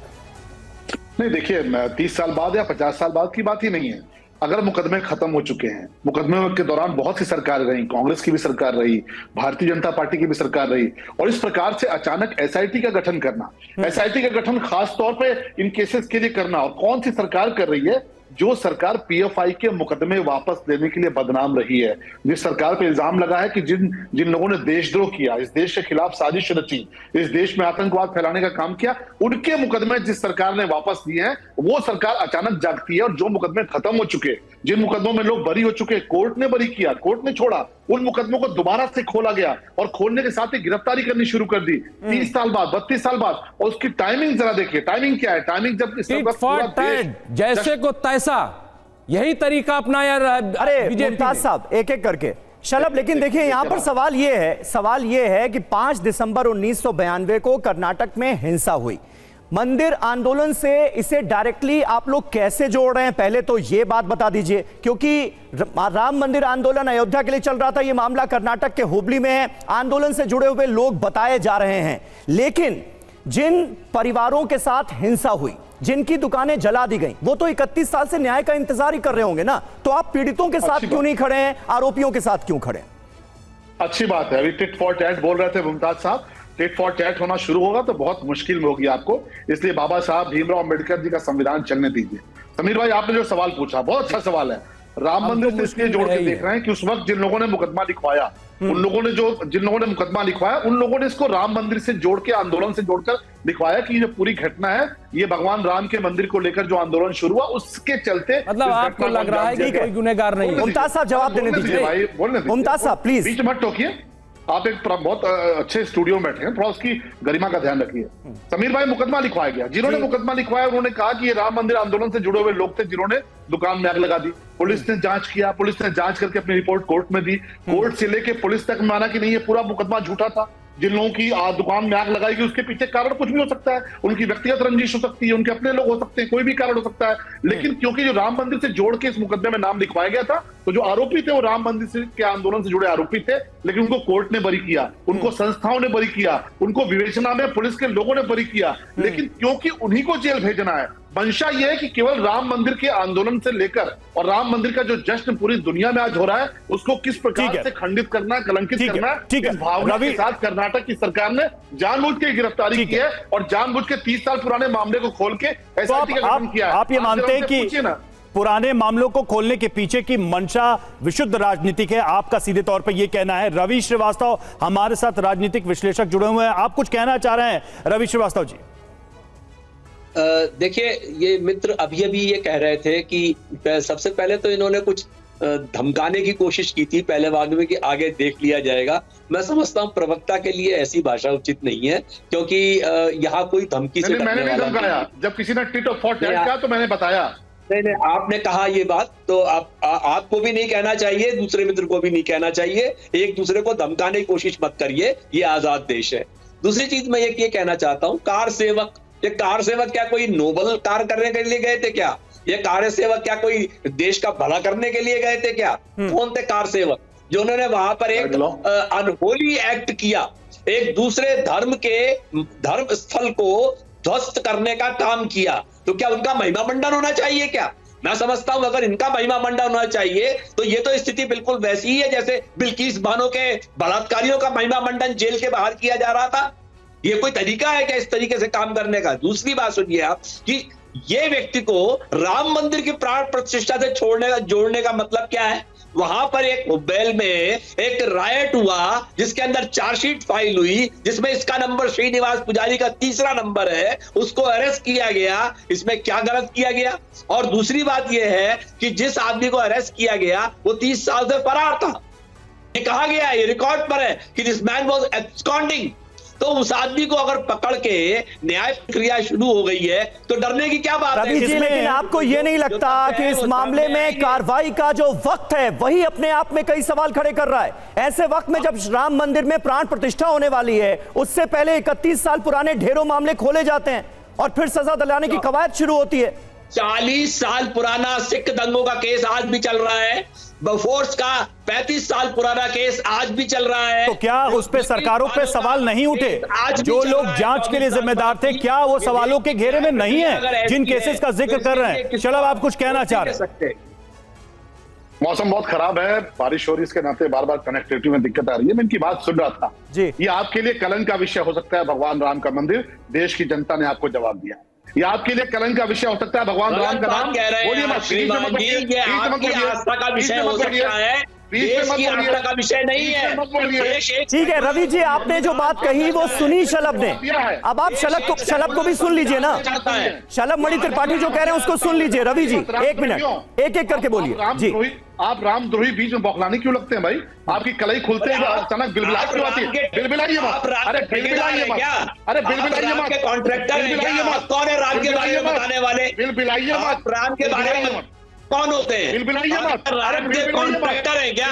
S11: नहीं, देखिए 30 साल बाद या 50 साल बाद की बात ही नहीं है। अगर मुकदमे खत्म हो चुके हैं, मुकदमे के दौरान बहुत सी सरकार रही, कांग्रेस की भी सरकार रही, भारतीय जनता पार्टी की भी सरकार रही, और इस प्रकार से अचानक एसआईटी का गठन करना, एसआईटी का गठन खास तौर पे इन केसेस के लिए करना, और कौन सी सरकार कर रही है? जो सरकार पीएफआई के मुकदमे वापस लेने के लिए बदनाम रही है, जिस सरकार पे इल्जाम लगा है कि जिन लोगों ने देशद्रोह किया, इस देश के खिलाफ साजिश रची, इस देश में आतंकवाद फैलाने का काम किया, उनके मुकदमे जिस सरकार ने वापस लिए हैं, वो सरकार अचानक जागती है और जो मुकदमे खत्म हो चुके, जिन मुकदमों में लोग बरी हो चुके, कोर्ट ने बरी किया, कोर्ट ने छोड़ा, उन मुकदमों को दोबारा से खोला गया और खोलने के साथ ही गिरफ्तारी करनी शुरू कर दी 30 साल बाद, 32 साल बाद। और उसकी टाइमिंग जरा देखिए, टाइमिंग क्या है? टाइमिंग जब
S13: जैसे को तैसा, यही तरीका अपनाया।
S5: अरे मुमताज साहब एक एक करके शलभ, लेकिन देखिए यहां पर सवाल ये है कि 5 दिसंबर 1992 को कर्नाटक में हिंसा हुई, मंदिर आंदोलन से इसे डायरेक्टली आप लोग कैसे जोड़ रहे हैं? पहले तो ये बात बता दीजिए, क्योंकि राम मंदिर आंदोलन अयोध्या के लिए चल रहा था, ये मामला कर्नाटक के हुबली में है, आंदोलन से जुड़े हुए लोग बताए जा रहे हैं, लेकिन जिन परिवारों के साथ हिंसा हुई, जिनकी दुकानें जला दी गई, वो तो 31 साल से न्याय का इंतजार ही कर रहे होंगे ना, तो आप पीड़ितों के साथ क्यों नहीं खड़े हैं, आरोपियों के साथ क्यों खड़े हैं?
S11: अच्छी बात है। अभी टिट फॉर टैट बोल रहे थे मुमताज साहब, टिट फॉर टैट होना शुरू होगा तो बहुत मुश्किल में होगी आपको, इसलिए बाबा साहब भीमराव अम्बेडकर जी का संविधान चलने दीजिए। समीर भाई, आपने जो सवाल पूछा बहुत अच्छा सवाल है। राम मंदिर से इसलिए जोड़ के देख रहे हैं कि उस वक्त जिन लोगों ने मुकदमा लिखवाया, जिन लोगों ने मुकदमा लिखवाया, उन लोगों ने इसको राम मंदिर से जोड़ के, आंदोलन से जोड़कर लिखवाया कि ये जो पूरी घटना है, ये भगवान राम के मंदिर को लेकर जो आंदोलन शुरू हुआ उसके चलते,
S13: मतलब आपको लग रहा है कि कोई गुनहगार नहीं है?
S5: मुमताज साहब जवाब देने दीजिए। मुमताज साहब प्लीज
S11: बीच मत टोकिए, आप एक बहुत अच्छे स्टूडियो में बैठे हैं, थोड़ा उसकी गरिमा का ध्यान रखिए। समीर भाई, मुकदमा लिखवाया गया, जिन्होंने मुकदमा लिखवाया उन्होंने कहा कि ये राम मंदिर आंदोलन से जुड़े हुए लोग थे जिन्होंने दुकान में आग लगा दी। पुलिस ने जांच किया, पुलिस ने जांच करके अपनी रिपोर्ट कोर्ट में दी, कोर्ट से लेके पुलिस तक माना कि नहीं ये पूरा मुकदमा झूठा था, जिन लोगों की दुकान में आग लगाई गई उसके पीछे कारण कुछ भी हो सकता है, उनकी व्यक्तिगत रंजिश हो सकती है, उनके अपने लोग हो सकते हैं, कोई भी कारण हो सकता है, लेकिन क्योंकि जो राम मंदिर से जोड़ के इस मुकदमे में नाम लिखवाया गया था, तो जो आरोपी थे वो राम मंदिर के आंदोलन से जुड़े आरोपी थे, लेकिन उनको कोर्ट ने बरी किया, उनको संस्थाओं ने बरी किया, उनको विवेचना में पुलिस के लोगों ने बरी किया, लेकिन क्योंकि उन्हीं को जेल भेजना है, मंशा यह है कि केवल राम मंदिर के आंदोलन से लेकर और राम मंदिर का जो जश्न पूरी दुनिया में आज हो रहा है उसको किस प्रकार से खंडित करना, कलंकित करना, इस भावना के साथ कर्नाटक की सरकार ने जानबूझ के गिरफ्तारी की है और जानबूझ के 30 साल पुराने मामले को खोल के एसआईटी का गठन किया है।
S6: आप ये मानते हैं कि पुराने मामलों को खोलने के पीछे की मंशा विशुद्ध राजनीतिक है? आपका सीधे तौर पर यह कहना है। रवि श्रीवास्तव हमारे साथ राजनीतिक विश्लेषक जुड़े हुए हैं, आप कुछ कहना चाह रहे हैं रवि श्रीवास्तव जी?
S14: देखिए, ये मित्र अभी ये कह रहे थे कि सबसे पहले तो इन्होंने कुछ धमकाने की कोशिश की थी पहले वाद में कि आगे देख लिया जाएगा। मैं समझता हूं प्रवक्ता के लिए ऐसी भाषा उचित नहीं है, क्योंकि यहाँ कोई धमकी से
S11: मैंने नहीं धमकाया। जब किसी ने टिट फॉर टैट किया तो मैंने बताया।
S14: नहीं, आपने कहा ये बात, तो आपको भी नहीं कहना चाहिए, दूसरे मित्र को भी नहीं कहना चाहिए। एक दूसरे को धमकाने की कोशिश मत करिए, ये आजाद देश है। दूसरी चीज मैं ये कहना चाहता हूँ, कार सेवक, ये कार सेवक क्या कोई नोबल कार्य करने के लिए गए थे क्या? ये कार सेवक क्या कोई देश का भला करने के लिए गए थे क्या? कौन थे कार सेवक जो उन्होंने वहां पर एक अनहोली एक्ट किया, एक दूसरे धर्म के धर्म स्थल को ध्वस्त करने का काम किया? तो क्या उनका महिमा मंडन होना चाहिए क्या? मैं समझता हूं अगर इनका महिमा मंडन होना चाहिए तो ये तो स्थिति बिल्कुल वैसी ही है जैसे बिल्किस बानो के बलात्कारियों का महिमा मंडन जेल के बाहर किया जा रहा था। ये कोई तरीका है क्या इस तरीके से काम करने का? दूसरी बात सुनिए आप कि ये व्यक्ति को राम मंदिर की प्राण प्रतिष्ठा से जोड़ने का मतलब क्या है? वहां पर एक मुंबई में एक रायट हुआ जिसके अंदर चार्जशीट फाइल हुई जिसमें इसका नंबर श्रीनिवास पुजारी का तीसरा नंबर है, उसको अरेस्ट किया गया। इसमें क्या गलत किया गया? और दूसरी बात यह है कि जिस आदमी को अरेस्ट किया गया वो 30 साल से फरार था। ये कहा गया है, ये रिकॉर्ड पर है कि दिस मैन वाज एब्सकॉन्डिंग। तो उस आदमी को अगर पकड़ के न्याय प्रक्रिया शुरू हो गई है तो डरने की क्या बात है?
S5: रवि जी, लेकिन आपको ये नहीं लगता कि इस मामले में कार्रवाई का जो वक्त है वही अपने आप में कई सवाल खड़े कर रहा है? ऐसे वक्त में जब राम मंदिर में प्राण प्रतिष्ठा होने वाली है, उससे पहले 31 साल पुराने ढेरों मामले खोले जाते हैं और फिर सजा दिलाने की कवायद शुरू होती है।
S14: 40 साल पुराना सिख दंगों का केस आज भी चल रहा है। बफोर्स का 35 साल पुराना केस आज भी चल रहा है।
S6: तो क्या उस पे सरकारों पे सवाल नहीं उठे? जो लोग जांच के लिए जिम्मेदार थे, क्या वो सवालों के घेरे में नहीं है जिन केसेस का जिक्र कर रहे हैं? चलो, आप कुछ कहना चाह रहे हैं।
S11: मौसम बहुत खराब है, बारिश हो रही, इसके नाते बार बार कनेक्टिविटी में दिक्कत आ रही है। मैं इनकी बात सुन रहा था
S5: जी।
S11: ये आपके लिए कलंक का विषय हो सकता है, भगवान राम का मंदिर, देश की जनता ने आपको जवाब दिया। ये आपके लिए कलंक का विषय हो सकता है, भगवान राम का नाम
S14: कह रहे हैं ये आपकी आस्था का विषय हो सकता है, देश की आस्था का विषय नहीं है।
S5: ठीक है रवि जी, आपने जो बात कही वो सुनी शलभ ने। अब आप शलभ को भी सुन लीजिए ना। शलभ मणि त्रिपाठी जो कह रहे हैं उसको सुन लीजिए। रवि जी, एक मिनट, एक एक करके बोलिए जी।
S11: आप रामद्रोही बीच में बौखलाने क्यों लगते हैं भाई? आपकी कलाई खुलते हैं अचानक बिलबिलाहट क्यों आती है? बिलबिलाइए मत, अरे बिलबिलाइए मत, अरे बिलबिलाइए मत।
S14: कॉन्ट्रैक्टर कौन है राम के बारे में बताने वाले?
S11: बिलबिलाइए मत,
S14: राम के बारे में कौन होते हैं?
S11: बिलबिलाइए मत।
S14: राम के कॉन्ट्रैक्टर हैं क्या?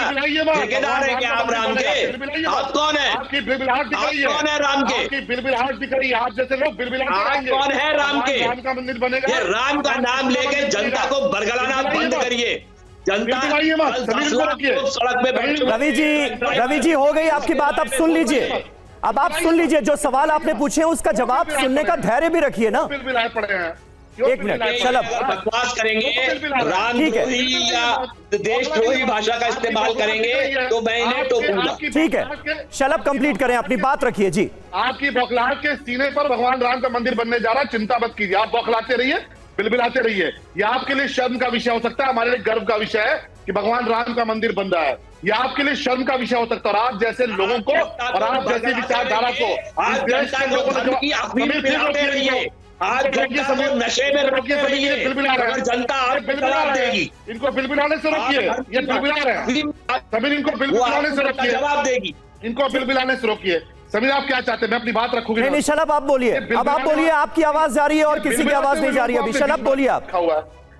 S14: ठेकेदार हैं क्या आप राम के? आप कौन है?
S11: आपकी बिलबिलाहट दिख रही है।
S14: कौन है राम के?
S11: आपकी बिलबिलाहट दिख रही है। आप जैसे लोग बिलबिलाहट
S14: आप कौन है राम के?
S11: राम का मंदिर बनेगा।
S14: ये राम का नाम लेके जनता को बरगलाना बंद करिए। जनता सड़क पे बैठ।
S5: रवि जी हो गई आपकी बात, अब सुन लीजिए। अब आप सुन लीजिए, जो सवाल आपने पूछे हैं उसका जवाब सुनने का धैर्य भी रखिए ना।
S11: बिलबिलाए पड़े हैं।
S5: एक मिनट शलभ,
S14: बकवास करेंगे, रामद्रोही या देशद्रोही भाषा का इस्तेमाल करेंगे तो मैं इन्हें टोकूंगा।
S5: ठीक है शलभ, कंप्लीट करें, अपनी बात रखिए जी।
S11: आपकी बौखलाहट के सीने पर भगवान राम का मंदिर बनने जा रहा है, चिंता मत कीजिए। आप बौखलाते रहिए, बिलबिलाते रहिए। यह आपके लिए शर्म का विषय हो सकता है, हमारे लिए गर्व का विषय है कि भगवान राम का मंदिर बन रहा है। यह आपके लिए शर्म का विषय हो सकता है। और आप जैसे लोगों को और आप जैसी विचारधारा को इस देश के लोगों ने
S14: आज नशे में रोकिए, अगर जनता आपको जवाब देगी,
S11: इनको बिलबिलाने से रोकिए। ये बिलबिला रहे हैं समीर, इनको बिलबिलाने से रोकिए,
S14: जवाब देगी।
S11: इनको बिलबिलाने से रोकिए। समीर आप क्या चाहते हैं? मैं अपनी बात रखूंगी।
S5: नहीं शलभ आप बोलिए, अब आप बोलिए, आपकी आवाज जा रही है और किसी की आवाज नहीं जा रही है अभी। शलभ बोलिए आप।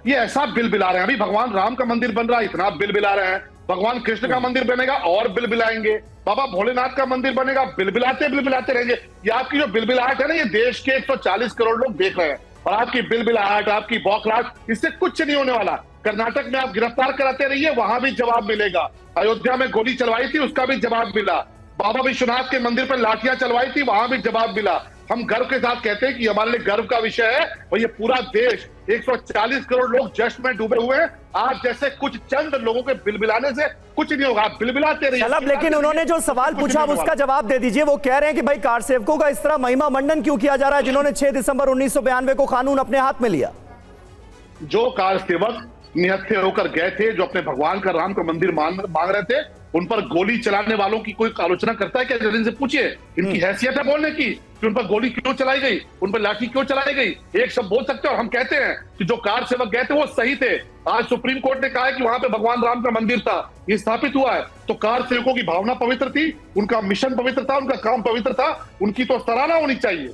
S11: ये ऐसा बिलबिला रहे हैं, अभी भगवान राम का मंदिर बन रहा है, इतना बिलबिला रहे हैं। भगवान कृष्ण का मंदिर बनेगा और बिलबिलाएंगे। बाबा भोलेनाथ का मंदिर बनेगा, बिलबिलाते बिलबिलाते रहेंगे। ये आपकी जो बिलबिलाहट है ना, ये देश के 140 करोड़ लोग देख रहे हैं। और आपकी बिलबिलाहट, आपकी बौखलाहट, इससे कुछ नहीं होने वाला। कर्नाटक में आप गिरफ्तार कराते रहिए, वहां भी जवाब मिलेगा। अयोध्या में गोली चलवाई थी, उसका भी जवाब मिला। बाबा विश्वनाथ के मंदिर पर लाठियां चलवाई थी, वहां भी जवाब मिला। हम गर्व के साथ कहते हैं कि हमारे लिए गर्व का विषय है और ये पूरा देश 140 करोड़ लोग जश्न में डूबे हुए हैं। आप जैसे कुछ चंद लोगों के बिलबिलाने से कुछ नहीं होगा, बिलबिलाते रहिए।
S5: शलभ, लेकिन उन्होंने जो सवाल पूछा उसका जवाब दे दीजिए। वो कह रहे हैं कि भाई कार सेवकों का इस तरह महिमा मंडन क्यों किया जा रहा है, जिन्होंने 6 दिसंबर 1992 को कानून अपने हाथ में लिया?
S11: जो कार सेवक निहत्थे होकर गए थे, जो अपने भगवान का राम का मंदिर मांग रहे थे, उन पर गोली चलाने वालों की कोई आलोचना करता है क्या? इनसे पूछिए, इनकी हैसियत है बोलने की कि उन पर गोली क्यों चलाई गई, उन पर लाठी क्यों चलाई गई? एक शब्द बोल सकते हैं। और हम कहते हैं कि जो कार सेवक गए थे वो सही थे। आज सुप्रीम कोर्ट ने कहा है कि वहां पे भगवान राम का मंदिर था, ये स्थापित हुआ है। तो कार सेवकों की भावना पवित्र थी, उनका मिशन पवित्र था, उनका काम पवित्र था, उनकी तो सराहना होनी चाहिए।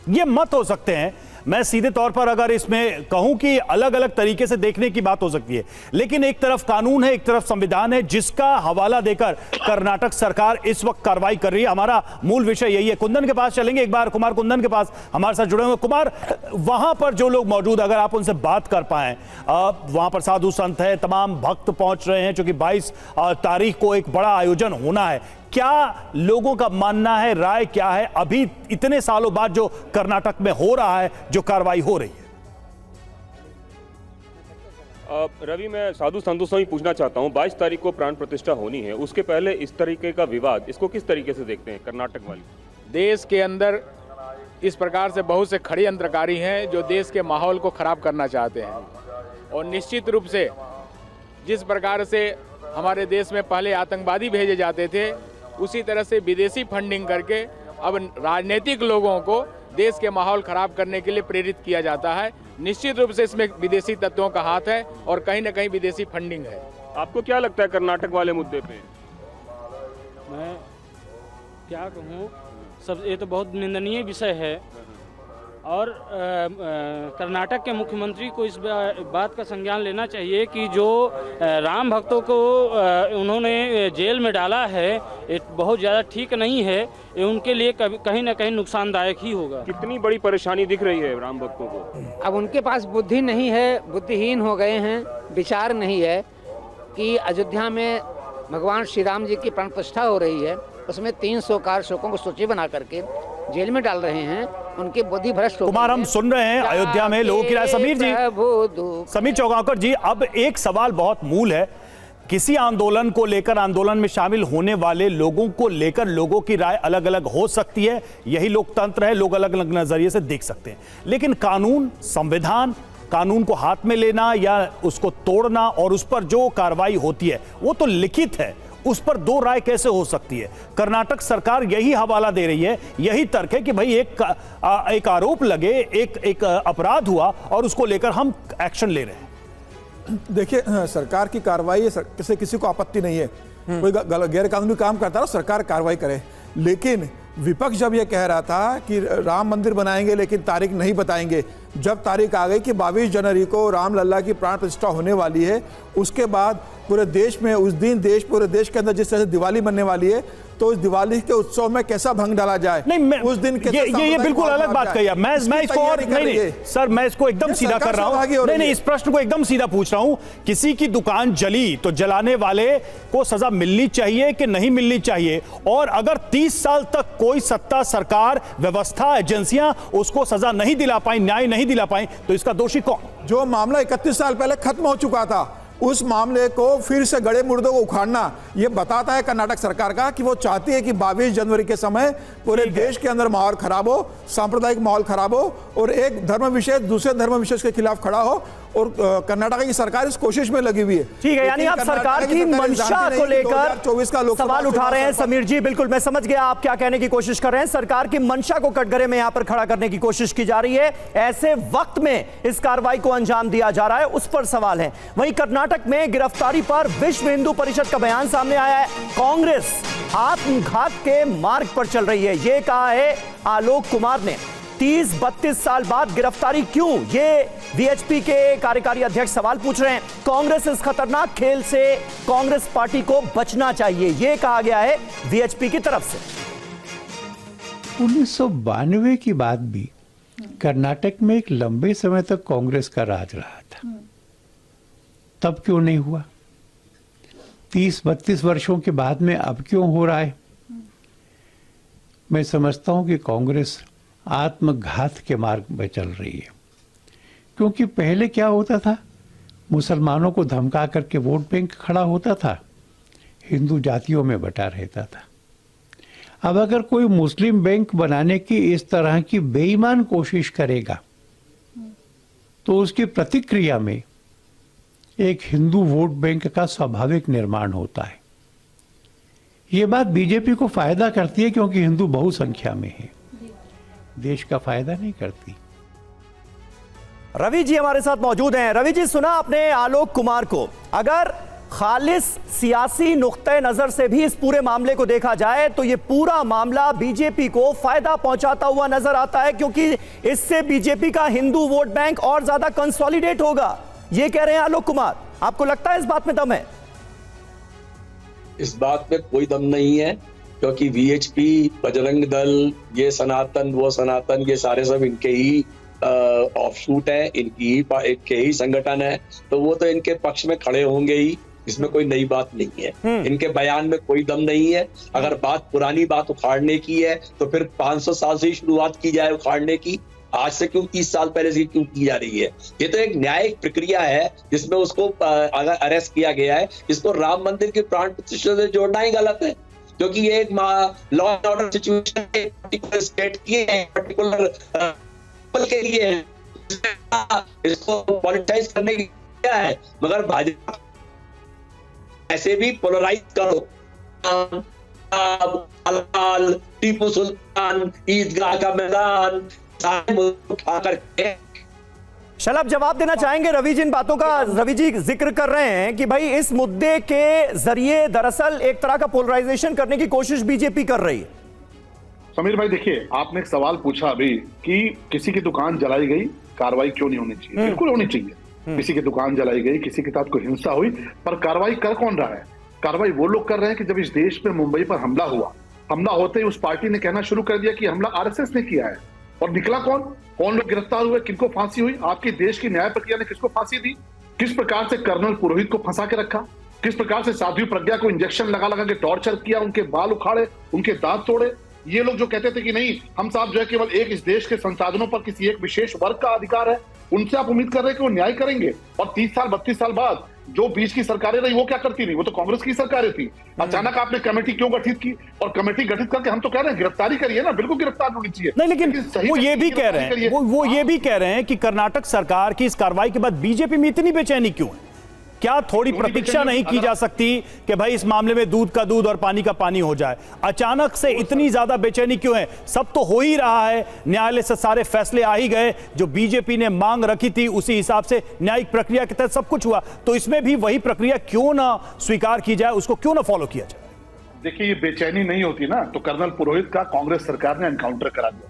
S6: ये मत हो सकते हैं। मैं सीधे तौर पर अगर इसमें कहूं कि अलग अलग तरीके से देखने की बात हो सकती है, लेकिन एक तरफ कानून है, एक तरफ संविधान है, जिसका हवाला देकर कर्नाटक सरकार इस वक्त कार्रवाई कर रही है। हमारा मूल विषय यही है। कुंदन के पास चलेंगे, एक बार कुमार कुंदन के पास हमारे साथ जुड़े हुए। कुमार, वहां पर जो लोग मौजूद, अगर आप उनसे बात कर पाए, वहां पर साधु संत है, तमाम भक्त पहुंच रहे हैं, क्योंकि 22 तारीख को एक बड़ा आयोजन होना है। क्या लोगों का मानना है, राय क्या है अभी इतने सालों बाद जो कर्नाटक में हो रहा है, जो कार्रवाई हो रही है?
S1: रवि, मैं साधु संतों से ही पूछना चाहता हूँ, 22 तारीख को प्राण प्रतिष्ठा होनी है, उसके पहले इस तरीके का विवाद, इसको किस तरीके से देखते हैं कर्नाटक वाली?
S15: देश के अंदर इस प्रकार से बहुत से षड्यंत्रकारी हैं जो देश के माहौल को खराब करना चाहते हैं। और निश्चित रूप से जिस प्रकार से हमारे देश में पहले आतंकवादी भेजे जाते थे, उसी तरह से विदेशी फंडिंग करके अब राजनीतिक लोगों को देश के माहौल खराब करने के लिए प्रेरित किया जाता है। निश्चित रूप से इसमें विदेशी तत्वों का हाथ है और कहीं ना कहीं विदेशी फंडिंग है।
S1: आपको क्या लगता है कर्नाटक वाले मुद्दे पे?
S16: मैं क्या कहूँ, सब ये तो बहुत निंदनीय विषय है और कर्नाटक के मुख्यमंत्री को इस बात का संज्ञान लेना चाहिए कि जो राम भक्तों को उन्होंने जेल में डाला है, ये बहुत ज़्यादा ठीक नहीं है। ये उनके लिए कहीं ना कहीं नुकसानदायक ही होगा।
S1: कितनी बड़ी परेशानी दिख रही है राम भक्तों को?
S3: अब उनके पास बुद्धि नहीं है, बुद्धिहीन हो गए हैं, विचार नहीं है कि अयोध्या में भगवान श्री राम जी की प्राण प्रतिष्ठा हो रही है, उसमें 300 कारशोकों को सूची बना करके जेल में डाल रहे हैं, उनकी बुद्धि भ्रष्ट हो।
S6: कुमार, हम सुन रहे हैं अयोध्या में लोगों की राय। समीर चौगांवकर जी, अब एक सवाल बहुत मूल है, किसी आंदोलन को लेकर, आंदोलन में शामिल होने वाले लोगों को लेकर लोगों की राय अलग अलग हो सकती है, यही लोकतंत्र है, लोग अलग अलग नजरिए से देख सकते हैं। लेकिन कानून, संविधान, कानून को हाथ में लेना या उसको तोड़ना और उस पर जो कार्रवाई होती है वो तो लिखित है, उस पर दो राय कैसे हो सकती है? कर्नाटक सरकार यही हवाला दे रही है, यही तर्क है कि भाई एक आरोप लगे, एक अपराध हुआ और उसको लेकर हम एक्शन ले रहे हैं।
S12: देखिए, सरकार की कार्रवाई से किसी को आपत्ति नहीं है, कोई गैर कानूनी काम करता है सरकार कार्रवाई करे। लेकिन विपक्ष जब यह कह रहा था कि राम मंदिर बनाएंगे लेकिन तारीख नहीं बताएंगे, जब तारीख आ गई कि 22 जनवरी को रामलला की प्राण प्रतिष्ठा होने वाली है, उसके बाद पूरे देश में उस दिन पूरे देश के अंदर जिस तरह से दिवाली बनने वाली है, तो इस दिवाली के उत्सव में कैसा भंग डाला जाए?
S6: नहीं,
S12: उस दिन
S6: ये बिल्कुल अलग बात कही है। मैं इसको और नहीं सर, मैं इसको एकदम सीधा कर रहा हूं। नहीं, इस प्रश्न को एकदम सीधा पूछ रहा हूं। किसी की दुकान जली तो जलाने वाले को सजा मिलनी चाहिए कि नहीं मिलनी चाहिए? और अगर 30 साल तक कोई सत्ता, सरकार, व्यवस्था, एजेंसियां उसको सजा नहीं दिला पाई, न्याय नहीं दिला पाई, तो इसका दोषी कौन?
S12: जो मामला 31 साल पहले खत्म हो चुका था, उस मामले को फिर से गड़े मुर्दों को उखाड़ना, यह बताता है कर्नाटक सरकार का कि वो चाहती है कि 22 जनवरी के समय पूरे देश के अंदर माहौल खराब हो, सांप्रदायिक माहौल खराब हो और एक धर्म विशेष दूसरे धर्म विशेष के खिलाफ खड़ा हो। और कर्नाटक की सरकार इस कोशिश में लगी हुई है।
S5: ठीक है, यानी आप सरकार की मंशा को लेकर
S12: 2024 का
S5: सवाल उठा रहे हैं। समीर जी, बिल्कुल मैं समझ गया आप क्या कहने की कोशिश कर रहे हैं। सरकार की मंशा को कटघरे में यहां पर खड़ा करने की कोशिश की जा रही है, ऐसे वक्त में इस कार्रवाई को अंजाम दिया जा रहा है, उस पर सवाल है। वहीं कर्नाटक में गिरफ्तारी पर विश्व हिंदू परिषद का बयान सामने आया है। कांग्रेस आत्मघात के मार्ग पर चल रही है, यह कहा है आलोक कुमार ने। 30-32 साल बाद गिरफ्तारी क्यों, ये वीएचपी के कार्यकारी अध्यक्ष सवाल पूछ रहे हैं। कांग्रेस इस खतरनाक खेल से कांग्रेस पार्टी को बचना चाहिए, यह कहा गया है वीएचपी की तरफ से।
S17: 1992 की बात भी कर्नाटक में एक लंबे समय तक कांग्रेस का राज रहा था, तब क्यों नहीं हुआ? 30-32 वर्षों के बाद में अब क्यों हो रहा है? मैं समझता हूं कि कांग्रेस आत्मघात के मार्ग पर चल रही है। क्योंकि पहले क्या होता था, मुसलमानों को धमका करके वोट बैंक खड़ा होता था, हिंदू जातियों में बटा रहता था। अब अगर कोई मुस्लिम बैंक बनाने की इस तरह की बेईमान कोशिश करेगा तो उसकी प्रतिक्रिया में एक हिंदू वोट बैंक का स्वाभाविक निर्माण होता है। ये बात बीजेपी को फायदा करती है क्योंकि हिंदू बहुसंख्या में है, देश का फायदा नहीं करती।
S5: रवि जी हमारे साथ मौजूद हैं। रवि जी, सुना आपने आलोक कुमार को। अगर खालिस सियासी नुक्ते नजर से भी इस पूरे मामले को देखा जाए तो ये पूरा मामला बीजेपी को फायदा पहुंचाता हुआ नजर आता है, क्योंकि इससे बीजेपी का हिंदू वोट बैंक और ज्यादा कंसोलिडेट होगा, ये कह रहे हैं आलोक कुमार। आपको लगता है इस बात में दम है?
S14: इस बात में कोई दम नहीं है, क्योंकि वीएचपी, बजरंग दल, ये सनातन, वो सनातन, ये सारे सब इनके ही ऑफशूट है, इनके ही संगठन है, तो वो तो इनके पक्ष में खड़े होंगे ही, इसमें कोई नई बात नहीं है। इनके बयान में कोई दम नहीं है। अगर बात पुरानी बात उखाड़ने की है तो फिर 500 साल से ही शुरुआत की जाए उखाड़ने की। आज से क्यों 30 साल पहले से क्यों की जा रही है? ये तो एक न्यायिक प्रक्रिया है जिसमें उसको अगर अरेस्ट किया गया है, इसको राम मंदिर के प्राण प्रतिष्ठा से जोड़ना ही गलत है, क्योंकि ये एक law and order situation particular state की है, पर्टिकुलर के लिए है, इसको पॉलिटिसाइज करने की क्या है। मगर भाजपा ऐसे भी पोलराइज करो, टीपू सुल्तान, ईदगाह का मैदान, सारे उठा करके।
S5: शलभ जवाब देना चाहेंगे रवि जिन बातों का रवि जी जिक्र कर रहे हैं कि भाई इस मुद्दे के जरिए दरअसल एक तरह का पोलराइजेशन करने की कोशिश बीजेपी कर रही है।
S11: समीर भाई देखिए, आपने एक सवाल पूछा अभी कि किसी की दुकान जलाई गई, कार्रवाई क्यों नहीं होनी चाहिए? बिल्कुल होनी चाहिए। किसी की दुकान जलाई गई, किसी के साथ कोई हिंसा हुई, पर कार्रवाई कर कौन रहा है? कार्रवाई वो लोग कर रहे हैं कि जब इस देश में मुंबई पर हमला हुआ, हमला होते ही उस पार्टी ने कहना शुरू कर दिया कि हमला आरएसएस ने किया है, और निकला कौन? कौन लोग गिरफ्तार हुए, किनको फांसी हुई? आपके देश की न्याय प्रक्रिया ने किसको फांसी दी? किस प्रकार से कर्नल पुरोहित को फंसा के रखा, किस प्रकार से साध्वी प्रज्ञा को इंजेक्शन लगा लगा के टॉर्चर किया, उनके बाल उखाड़े, उनके दांत तोड़े। ये लोग जो कहते थे कि नहीं, हम साहब जो है केवल एक इस देश के संसाधनों पर किसी एक विशेष वर्ग का अधिकार है, उनसे आप उम्मीद कर रहे हैं कि वो न्याय करेंगे? और 30 साल 32 साल बाद जो बीच की सरकारें रही वो क्या करती रही? वो तो कांग्रेस की सरकारें थी। अचानक आपने कमेटी क्यों गठित की? और कमेटी गठित करके हम तो कह रहे हैं गिरफ्तारी करिए ना, बिल्कुल गिरफ्तार होनी चाहिए।
S6: नहीं, लेकिन वो ये भी कह रहे हैं, वो ये भी कह रहे हैं कि कर्नाटक सरकार की इस कार्रवाई के बाद बीजेपी में इतनी बेचैनी क्यों है? क्या थोड़ी प्रतीक्षा नहीं की जा सकती कि भाई इस मामले में दूध का दूध और पानी का पानी हो जाए? अचानक से इतनी ज्यादा बेचैनी क्यों है? सब तो हो ही रहा है, न्यायालय से सारे फैसले आ ही गए, जो बीजेपी ने मांग रखी थी उसी हिसाब से न्यायिक प्रक्रिया के तहत सब कुछ हुआ, तो इसमें भी वही प्रक्रिया क्यों ना स्वीकार की जाए, उसको क्यों ना फॉलो किया जाए?
S11: देखिए, ये बेचैनी नहीं होती ना तो कर्नल पुरोहित का कांग्रेस सरकार ने एनकाउंटर करा दिया।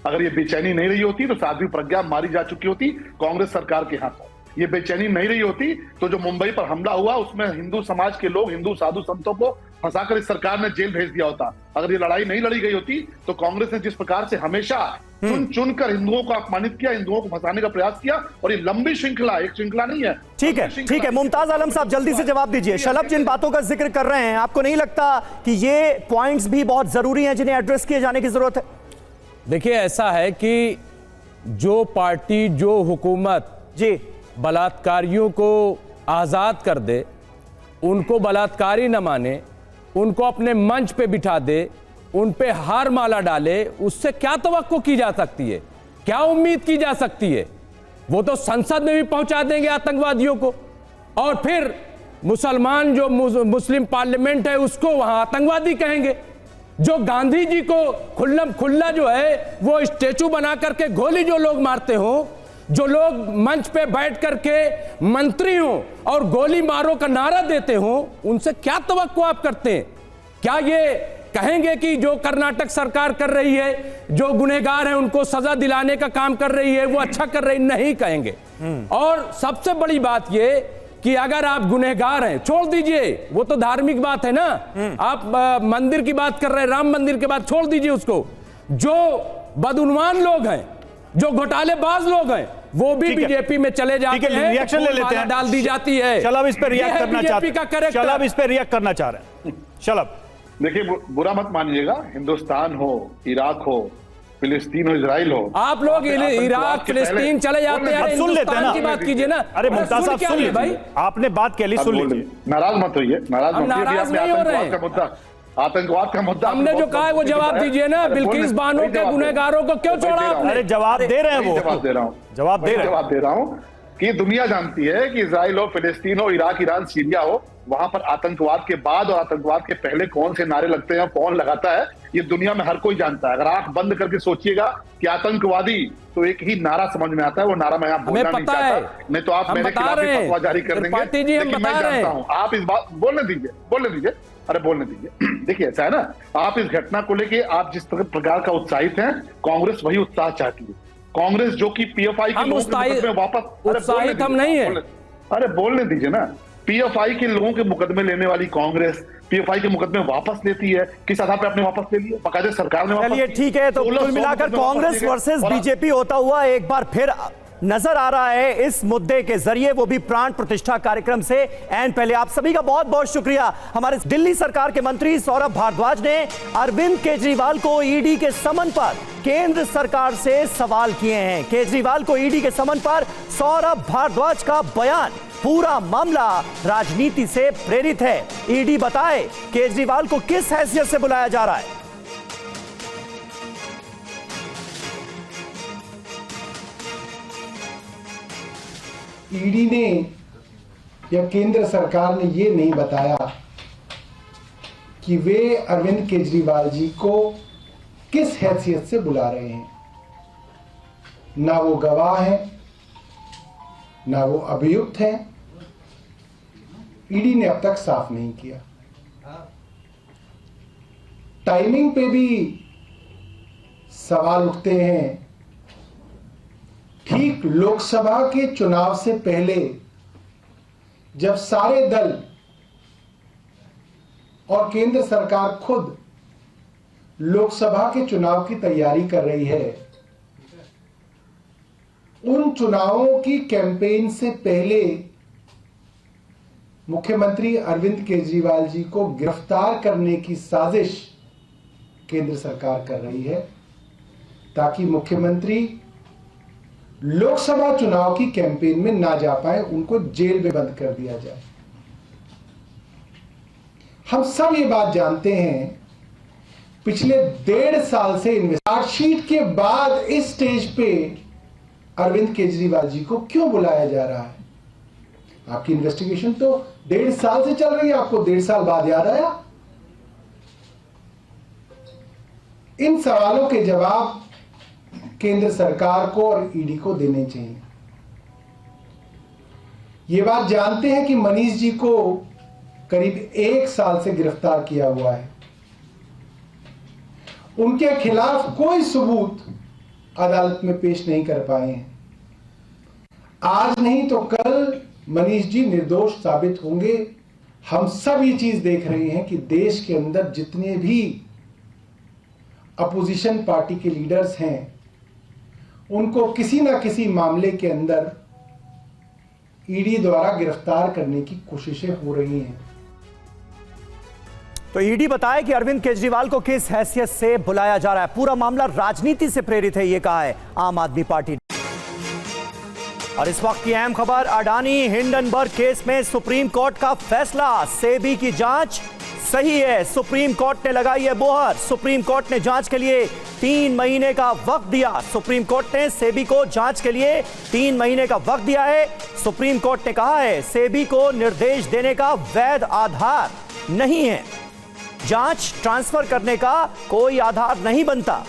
S11: अगर ये बेचैनी नहीं रही होती तो साध्वी प्रज्ञा मारी जा चुकी होती कांग्रेस सरकार के हाथों। ये बेचैनी नहीं रही होती तो जो मुंबई पर हमला हुआ उसमें हिंदू समाज के लोग, हिंदू साधु संतों को फंसाकर इस सरकार ने जेल भेज दिया होता। अगर ये लड़ाई नहीं लड़ी गई होती तो कांग्रेस ने जिस प्रकार से हमेशा चुन चुन कर हिंदुओं को अपमानित किया, हिंदुओं को फंसाने का प्रयास किया, और ये लंबी श्रृंखला, एक श्रृंखला नहीं है।
S5: ठीक है, मुमताज आलम साहब जल्दी से जवाब दीजिए। शलभ जिन बातों का जिक्र कर रहे हैं, आपको नहीं लगता कि ये पॉइंट्स भी बहुत जरूरी हैं जिन्हें एड्रेस किए जाने की जरूरत है?
S13: देखिए, ऐसा है कि जो पार्टी, जो हुकूमत
S5: जी
S13: बलात्कारियों को आज़ाद कर दे, उनको बलात्कारी न माने, उनको अपने मंच पे बिठा दे, उन पे हार माला डाले, उससे क्या तवक्को की जा सकती है? क्या उम्मीद की जा सकती है? वो तो संसद में भी पहुंचा देंगे आतंकवादियों को, और फिर मुसलमान जो मुस्लिम पार्लियामेंट है उसको वहां आतंकवादी कहेंगे। जो गांधी जी को खुल्लम खुल्ला जो है वो स्टेचू बना करके गोली जो लोग मारते हो, जो लोग मंच पे बैठ करके मंत्री हो और गोली मारो का नारा देते हो, उनसे क्या तवक्को आप करते हैं? क्या ये कहेंगे कि जो कर्नाटक सरकार कर रही है, जो गुनहगार हैं उनको सजा दिलाने का काम कर रही है, वो अच्छा कर रही? नहीं कहेंगे। और सबसे बड़ी बात ये कि अगर आप गुनहगार हैं, छोड़ दीजिए, वो तो धार्मिक बात है ना, आप मंदिर की बात कर रहे हैं, राम मंदिर की बात छोड़ दीजिए उसको। जो बदउनवान लोग हैं, जो घोटालेबाज लोग हैं, वो भी बीजेपी में चले जाते हैं,
S6: रिएक्शन ले लेते हैं,
S13: डाल दी जाती है।
S6: शलभ इस पर रिएक्ट करना चाहते हैं, शलभ इस पर रिएक्ट करना चाह रहे हैं। शलभ
S11: देखिए, बुरा मत मानिएगा, हिंदुस्तान हो, इराक हो, फिलिस्तीन हो, इजराइल हो,
S13: आप लोग इराक फिलिस्तीन चले जाते हैं,
S6: सुन लेते हैं ना,
S13: की बात कीजिए ना।
S6: अरे मुमताज साहब सुन लीजिए भाई, आपने बात कह ली, सुन लीजिए।
S11: नाराज मत होइए, नाराज मत होइए। आतंकवाद का मुद्दा
S13: हमने जो कहा है वो जवाब दीजिए ना। बिल्किस बानो के गुनहगारों को क्यों छोड़ा आपने?
S6: अरे जवाब दे रहे हैं वो,
S11: जवाब दे रहा हूं कि दुनिया जानती है कि इजराइल हो, फिलिस्तीन हो, इराक, ईरान, सीरिया हो, वहां पर आतंकवाद के बाद और आतंकवाद के पहले कौन से नारे लगते हैं, कौन लगाता है, ये दुनिया में हर कोई जानता है। अगर आंख बंद करके सोचिएगा कि आतंकवादी, तो एक ही नारा समझ में आता है, वो नारा मैं आप बोलना नहीं चाहता, नहीं तो आप मेरे खिलाफ फतवा जारी कर देंगे। लेकिन मैं जानता हूं, आप इस बात बोलने दीजिए, अरे बोलने दीजिए। देखिए, ऐसा है ना, आप इस घटना को लेके आप जिस प्रकार का उत्साहित हैं, कांग्रेस वही उत्साह चाहती है। कांग्रेस जो कि पीएफआई के लोगों के मुकदमे वापस,
S13: उत्साहित हम नहीं है,
S11: अरे बोलने दीजिए ना। पीएफआई के लोगों के मुकदमे लेने वाली कांग्रेस पीएफआई के मुकदमे वापस लेती है, किस आधार पे आपने वापस ले लिए? बाकायदे सरकार ने वापस।
S5: चलिए ठीक है, तो कुल मिलाकर कांग्रेस वर्सेस बीजेपी होता हुआ एक बार फिर नजर आ रहा है इस मुद्दे के जरिए, वो भी प्राण प्रतिष्ठा कार्यक्रम से। एंड पहले आप सभी का बहुत बहुत शुक्रिया। हमारे दिल्ली सरकार के मंत्री सौरभ भारद्वाज ने अरविंद केजरीवाल को ईडी के समन पर केंद्र सरकार से सवाल किए हैं। केजरीवाल को ईडी के समन पर सौरभ भारद्वाज का बयान, पूरा मामला राजनीति से प्रेरित है। ईडी बताए केजरीवाल को किस हैसियत से बुलाया जा रहा है।
S18: ईडी ने या केंद्र सरकार ने ये नहीं बताया कि वे अरविंद केजरीवाल जी को किस हैसियत से बुला रहे हैं। ना वो गवाह है, ना वो अभियुक्त है। ईडी ने अब तक साफ नहीं किया। टाइमिंग पे भी सवाल उठते हैं। ठीक लोकसभा के चुनाव से पहले जब सारे दल और केंद्र सरकार खुद लोकसभा के चुनाव की तैयारी कर रही है, उन चुनावों की कैंपेन से पहले मुख्यमंत्री अरविंद केजरीवाल जी को गिरफ्तार करने की साजिश केंद्र सरकार कर रही है, ताकि मुख्यमंत्री लोकसभा चुनाव की कैंपेन में ना जा पाए, उनको जेल में बंद कर दिया जाए। हम सब ये बात जानते हैं, पिछले 1.5 साल से चार्जशीट के बाद इस स्टेज पे अरविंद केजरीवाल जी को क्यों बुलाया जा रहा है। आपकी इन्वेस्टिगेशन तो 1.5 साल से चल रही है, आपको 1.5 साल बाद याद आया। इन सवालों के जवाब केंद्र सरकार को और ईडी को देने चाहिए। ये बात जानते हैं कि मनीष जी को करीब 1 साल से गिरफ्तार किया हुआ है। उनके खिलाफ कोई सबूत अदालत में पेश नहीं कर पाए हैं। आज नहीं तो कल मनीष जी निर्दोष साबित होंगे। हम सब ये चीज देख रहे हैं कि देश के अंदर जितने भी अपोजिशन पार्टी के लीडर्स हैं, उनको किसी ना किसी मामले के अंदर ईडी द्वारा गिरफ्तार करने की कोशिशें हो रही हैं।
S5: तो ईडी बताया कि अरविंद केजरीवाल को किस हैसियत से बुलाया जा रहा है। पूरा मामला राजनीति से प्रेरित है, ये कहा है आम आदमी पार्टी। और इस वक्त की अहम खबर, अडानी हिंडनबर्ग केस में सुप्रीम कोर्ट का फैसला। सेबी की जांच सही है, सुप्रीम कोर्ट ने लगाई है मोहर। सुप्रीम कोर्ट ने जांच के लिए 3 महीने का वक्त दिया। सुप्रीम कोर्ट ने सेबी को जांच के लिए 3 महीने का वक्त दिया है। सुप्रीम कोर्ट ने कहा है सेबी को निर्देश देने का वैध आधार नहीं है, जांच ट्रांसफर करने का कोई आधार नहीं बनता।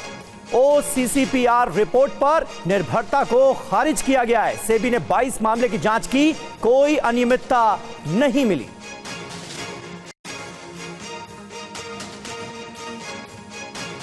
S5: OCCPR रिपोर्ट पर निर्भरता को खारिज किया गया है। सेबी ने 22 मामले की जांच की, कोई अनियमितता नहीं मिली।